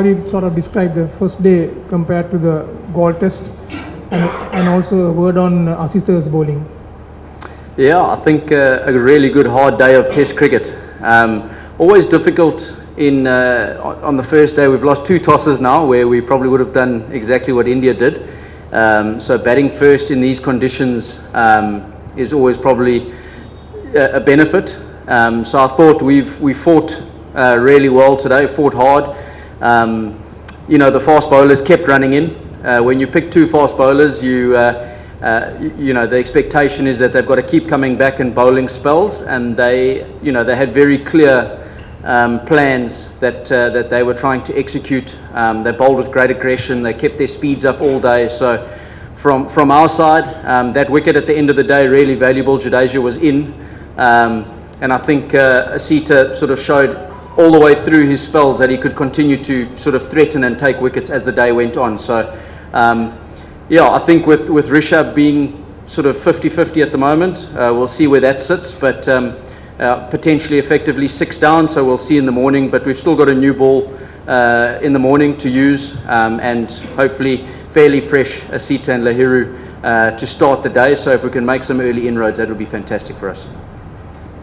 how do you sort of describe the first day compared to the Galle test, and also a word on Asita's bowling? Yeah, I think a really good hard day of Test cricket. Always difficult on the first day. We've lost 2 tosses now, where we probably would have done exactly what India did. So batting first in these conditions is always probably a benefit. So I thought we fought really well today, fought hard. The fast bowlers kept running in. When you pick 2 fast bowlers, the expectation is that they've got to keep coming back and bowling spells, and they had very clear plans that they were trying to execute. They bowled with great aggression. They kept their speeds up all day. So from our side, that wicket at the end of the day, really valuable. Jadeja was in, and I think Asita sort of showed all the way through his spells that he could continue to sort of threaten and take wickets as the day went on. So I think with Rishabh being sort of 50-50 at the moment, we'll see where that sits, but potentially effectively 6 down, so we'll see in the morning. But we've still got a new ball in the morning to use, and hopefully fairly fresh Asita and Lahiru to start the day. So if we can make some early inroads, that would be fantastic for us.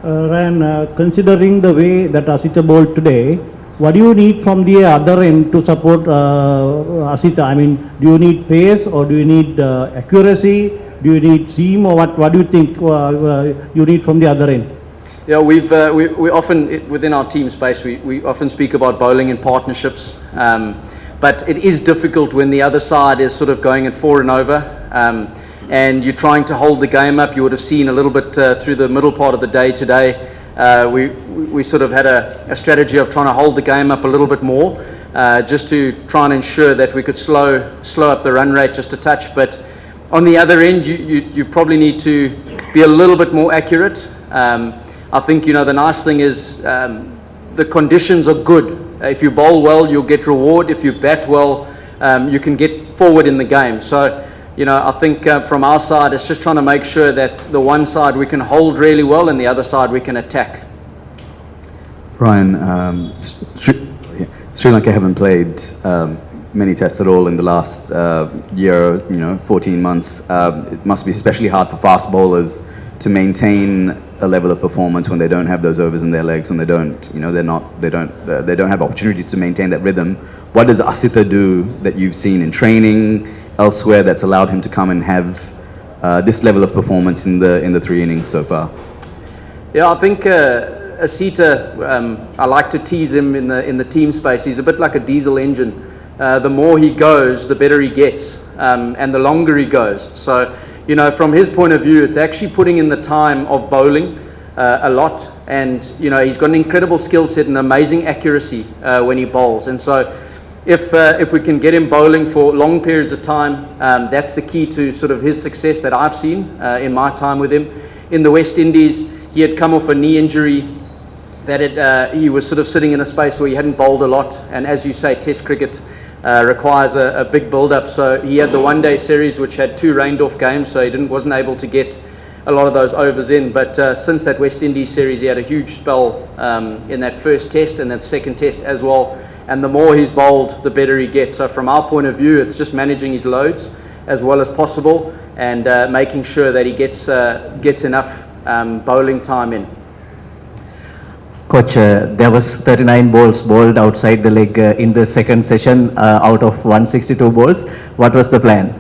Ryan, considering the way that Asita bowled today, what do you need from the other end to support Asita? I mean, do you need pace, or do you need accuracy? Do you need seam, or what do you think you need from the other end? Yeah, we often, within our team space, we often speak about bowling in partnerships, but it is difficult when the other side is sort of going at 4 and over, and you're trying to hold the game up. You would have seen a little bit through the middle part of the day today. We sort of had a strategy of trying to hold the game up a little bit more, just to try and ensure that we could slow up the run rate just a touch. But on the other end, you probably need to be a little bit more accurate. I think, the nice thing is the conditions are good. If you bowl well, you'll get reward. If you bat well, you can get forward in the game. So, I think from our side, it's just trying to make sure that the one side we can hold really well, and the other side we can attack. Ryan, Sri Lanka haven't played many tests at all in the last year, 14 months. It must be especially hard for fast bowlers to maintain a level of performance when they don't have those overs in their legs, when they don't have opportunities to maintain that rhythm. What does Asita do that you've seen in training elsewhere that's allowed him to come and have this level of performance in the 3 innings so far? Yeah, I think Asita, I like to tease him in the team space. He's a bit like a diesel engine. The more he goes, the better he gets, and the longer he goes. So, from his point of view, it's actually putting in the time of bowling a lot, and he's got an incredible skill set and amazing accuracy when he bowls. And so if we can get him bowling for long periods of time, that's the key to sort of his success that I've seen in my time with him. In the West Indies, he had come off a knee injury that he was sort of sitting in a space where he hadn't bowled a lot, and as you say, Test cricket requires a big build-up. So he had the one-day series, which had 2 rained-off games, so he wasn't able to get a lot of those overs in. But since that West Indies series, he had a huge spell in that first test and that second test as well. And the more he's bowled, the better he gets. So from our point of view, it's just managing his loads as well as possible, and making sure that he gets enough bowling time in. Coach, there was 39 balls bowled outside the leg in the second session out of 162 balls. What was the plan?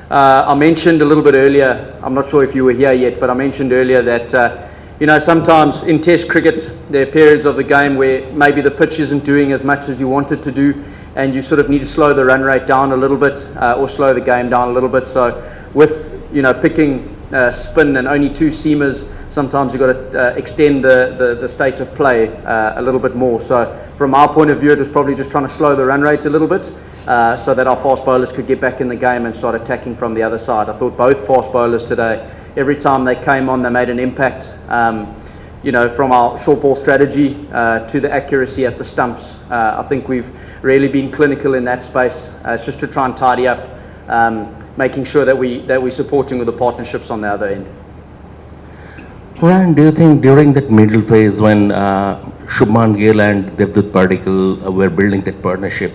I mentioned a little bit earlier, I'm not sure if you were here yet, but I mentioned earlier that sometimes in Test cricket there are periods of the game where maybe the pitch isn't doing as much as you want it to do, and you sort of need to slow the run rate down a little bit, or slow the game down a little bit. So with picking spin and only 2 seamers, sometimes you've got to extend the state of play a little bit more. So from our point of view, it was probably just trying to slow the run rate a little bit, so that our fast bowlers could get back in the game and start attacking from the other side. I thought both fast bowlers today, every time they came on, they made an impact. From our short ball strategy to the accuracy at the stumps, I think we've really been clinical in that space. It's just to try and tidy up, making sure that we're supporting with the partnerships on the other end. Ryan, do you think during that middle phase when Shubman Gill and Devdutt Padikkal were building that partnership,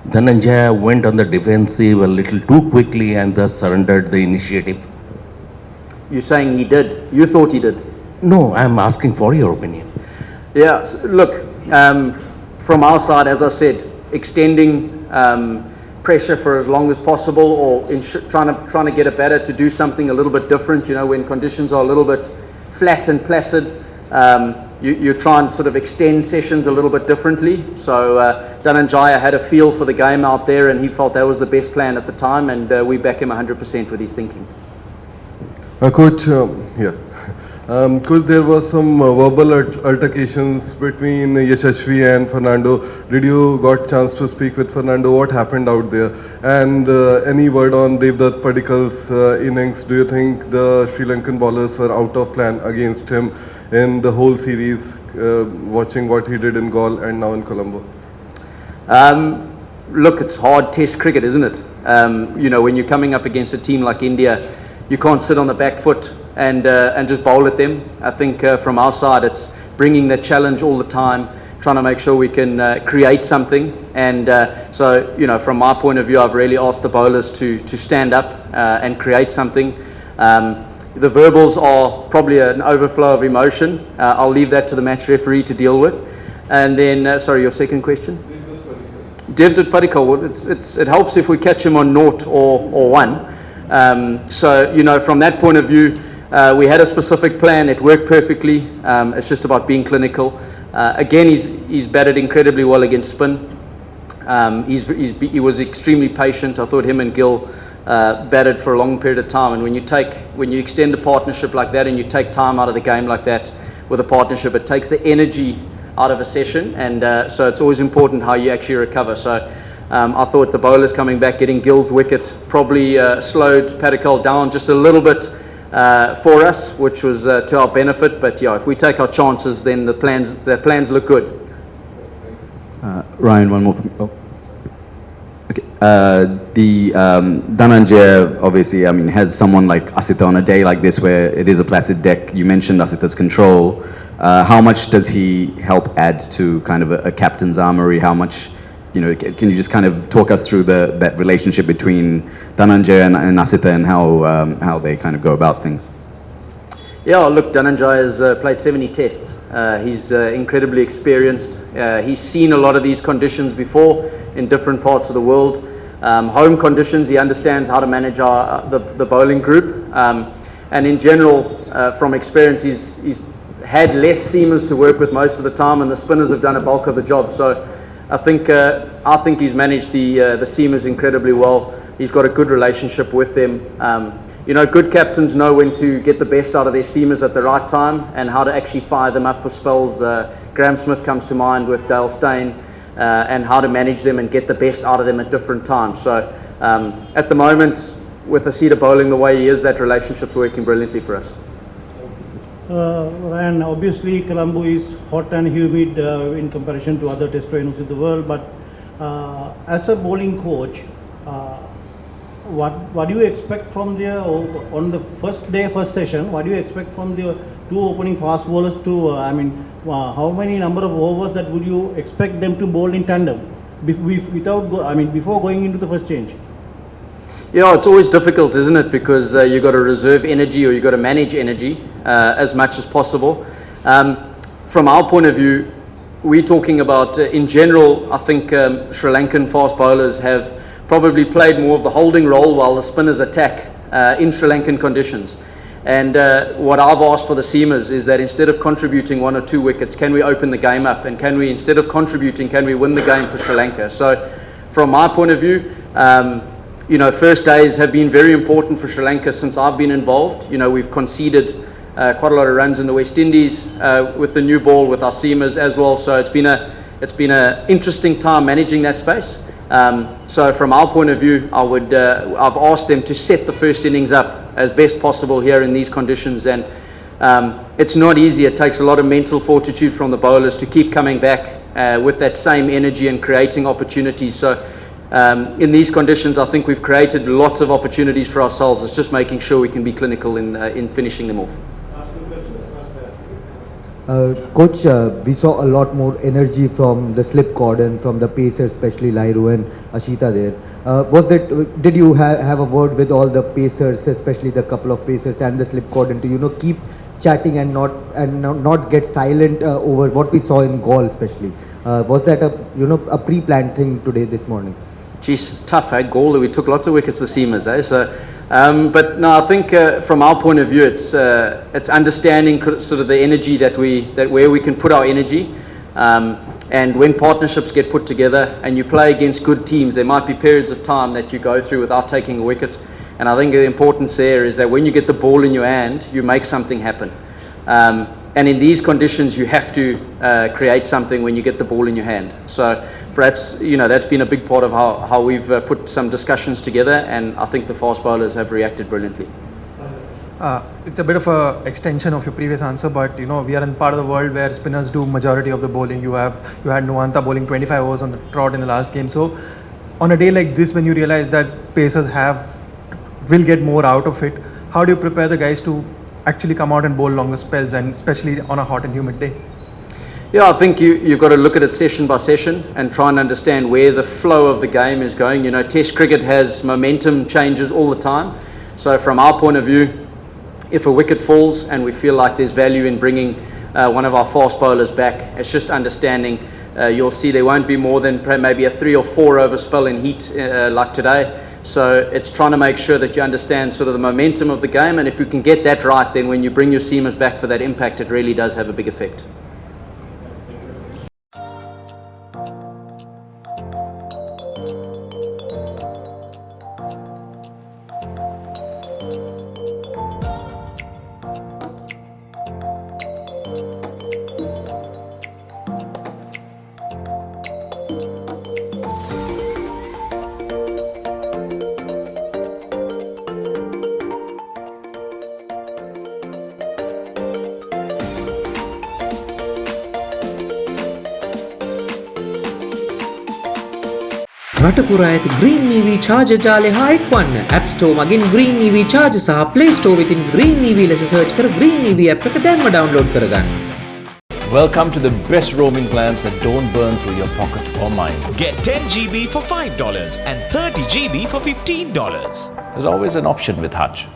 Dhananjaya went on the defensive a little too quickly and thus surrendered the initiative? You're saying he did? You thought he did? No, I'm asking for your opinion. Yeah, look, from our side, as I said, extending pressure for as long as possible, or trying to get a batter to do something a little bit different. You know, when conditions are a little bit flat and placid, you try and sort of extend sessions a little bit differently. So Dhananjaya had a feel for the game out there, and he felt that was the best plan at the time, and we back him 100% with his thinking. Coach, Coach, there was some verbal altercations between Yashashvi and Fernando. Did you got chance to speak with Fernando? What happened out there? And any word on Devdutt Padikkal's innings? Do you think the Sri Lankan bowlers were out of plan against him in the whole series, watching what he did in Galle and now in Colombo? Look, it's hard Test cricket, isn't it? You know, when you're coming up against a team like India, you can't sit on the back foot and just bowl at them. I think from our side, it's bringing that challenge all the time, trying to make sure we can create something. And so, you know, from my point of view, I've really asked the bowlers to stand up and create something. The verbals are probably an overflow of emotion. I'll leave that to the match referee to deal with. And then, sorry, your second question? Devdutt Padikkal, well, it helps if we catch him on 0 or 1. So, you know, from that point of view, we had a specific plan. It worked perfectly. It's just about being clinical. Again, he's batted incredibly well against spin. He was extremely patient. I thought him and Gill batted for a long period of time. And when you extend a partnership like that and you take time out of the game like that with a partnership, it takes the energy out of a session. And so it's always important how you actually recover. So I thought the bowlers coming back, getting Gill's wicket, probably slowed Padikkal down just a little bit for us, which was to our benefit. But yeah, if we take our chances, then the plans look good. Ryan, one more. Okay. The Dhananjaya obviously, I mean, has someone like Asitha on a day like this where it is a placid deck. You mentioned Asitha's control. How much does he help add to kind of a captain's armory? How much, you know, can you just kind of talk us through that relationship between Dhananjaya and Asitha and how they kind of go about things? Yeah, look, Dhananjaya has played 70 tests. He's incredibly experienced. He's seen a lot of these conditions before in different parts of the world. Home conditions, he understands how to manage the bowling group. And in general, from experience, he's had less seamers to work with most of the time, and the spinners have done a bulk of the job. So I think he's managed the seamers incredibly well. He's got a good relationship with them. You know, good captains know when to get the best out of their seamers at the right time and how to actually fire them up for spells. Graham Smith comes to mind with Dale Steyn, and how to manage them and get the best out of them at different times. So at the moment, with Asitha bowling the way he is, that relationship's working brilliantly for us. Ryan, obviously Colombo is hot and humid in comparison to other test venues in the world, but as a bowling coach, what do you expect from the on the first day, first session? What do you expect from the two opening fast bowlers to? How many number of overs that would you expect them to bowl in tandem before going into the first change? Yeah, it's always difficult, isn't it? Because you've got to reserve energy, or you've got to manage energy as much as possible. From our point of view, we're talking about, in general, I think Sri Lankan fast bowlers have probably played more of the holding role while the spinners attack in Sri Lankan conditions. And what I've asked for the seamers is that instead of contributing 1 or 2 wickets, can we open the game up? And can we, instead of contributing, can we win the game for Sri Lanka? So from my point of view, you know, first days have been very important for Sri Lanka since I've been involved. You know, we've conceded quite a lot of runs in the West Indies with the new ball, with our seamers as well. So it's been a interesting time managing that space. So from our point of view, I've asked them to set the first innings up as best possible here in these conditions. And it's not easy. It takes a lot of mental fortitude from the bowlers to keep coming back with that same energy and creating opportunities. So in these conditions, I think we've created lots of opportunities for ourselves. It's just making sure we can be clinical in finishing them off. Last two questions. Coach, we saw a lot more energy from the slip cord and from the pacers, especially Lairu and Ashita there. Did you have a word with all the pacers, especially the couple of pacers and the slip cord, and to keep chatting and not get silent over what we saw in Gaul, especially? Was that a pre-planned thing today this morning? Geez, tough, eh? Gaul, we took lots of wickets, the seamers, eh? So, but no, I think from our point of view, it's understanding sort of the energy that where we can put our energy, and when partnerships get put together and you play against good teams, there might be periods of time that you go through without taking a wicket. And I think the importance there is that when you get the ball in your hand, you make something happen. And in these conditions, you have to create something when you get the ball in your hand. So perhaps, that's been a big part of how we've put some discussions together, and I think the fast bowlers have reacted brilliantly. It's a bit of a extension of your previous answer, but we are in part of the world where spinners do majority of the bowling. You had Nuanta bowling 25 overs on the trot in the last game. So on a day like this, when you realize that pacers will get more out of it, how do you prepare the guys to actually come out and bowl longer spells, and especially on a hot and humid day? Yeah, I think you've got to look at it session by session and try and understand where the flow of the game is going. Test cricket has momentum changes all the time. So from our point of view, if a wicket falls and we feel like there's value in bringing one of our fast bowlers back, it's just understanding. You'll see there won't be more than maybe a 3 or 4 over spell in heat like today. So it's trying to make sure that you understand sort of the momentum of the game, and if you can get that right, then when you bring your seamers back for that impact, it really does have a big effect. රටපුරා ඇති Green EV charger ජාලය හා එක්වන්න. App Store මගින් Green EV charger සහ Play Store වෙතින් Green EV ලෙස search කර Green EV app එක දැන්ම download කරගන්න. Welcome to the best roaming plans that don't burn through your pocket or mind. Get 10 GB for $5 and 30 GB for $15. There's always an option with Hutch.